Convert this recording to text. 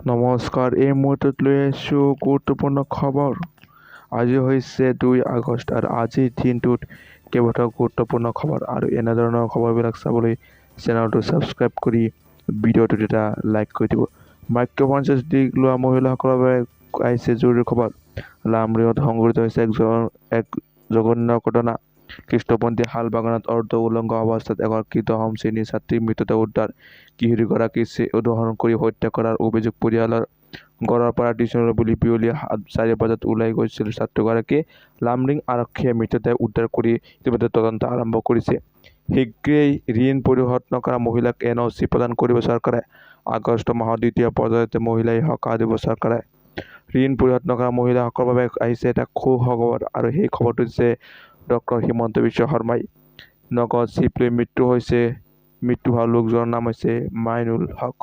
নমস্কাৰ, এই মুহূৰ্তত লৈ আহিছোঁ গুৰুত্বপূৰ্ণ খবৰ। আজি হৈছে 2 আগষ্ট আৰু আজিৰ দিনটোত কেইবাটাও গুৰুত্বপূৰ্ণ খবৰ আৰু এনেধৰণৰ খবৰবিলাক চাবলৈ চেনেলটো ছাবস্ক্ৰাইব কৰি ভিডিঅ'টোত এটা লাইক কৰি দিব। মাইক্ৰ'ফাইনেন্স লোৱা মহিলাসকলৰ বাবে আহিছে জৰুৰী খবৰ। লামডিঙত সংঘটিত হৈছে এক জঘন্য ঘটনা। কৃষ্ণপন্থী শাল বাগানত অৰ্ধ উলংগ অৱস্থাত এগৰাকী দশম শ্ৰেণীৰ ছাত্ৰীৰ মৃতদেহ উদ্ধাৰ। কিশোৰীগৰাকীক উদ্ধাৰ কৰি হত্যা কৰাৰ অভিযোগ পৰিয়ালৰ। ঘৰৰ পৰা টিউচনলৈ বুলি বিয়লি 4 বজাত ওলাই গৈছিল ছাত্ৰীগৰাকী। লামডিং আৰক্ষীয়ে মৃতদেহ উদ্ধাৰ কৰি ইতিমধ্যে তদন্ত আৰম্ভ কৰিছে। শীঘ্ৰেই ঋণ পৰিশোধ নকৰা মহিলাক NOC প্ৰদান কৰিব চৰকাৰে। আগষ্ট মাহৰ দ্বিতীয় পৰ্যায়তে মহিলাই সকাহ দিব চৰকাৰে। ঋণ পৰিশোধ নকৰা মহিলাসকলৰ বাবে আহিছে এটা সুখবৰ আৰু সেই খবৰটো দিছে ডক্টৰ হিমন্ত বিশ্ব শৰ্মাই। নগাঁৱত চিপ লৈ মৃত্যু হোৱা লোকজনৰ নাম হৈছে মাইনুল হক।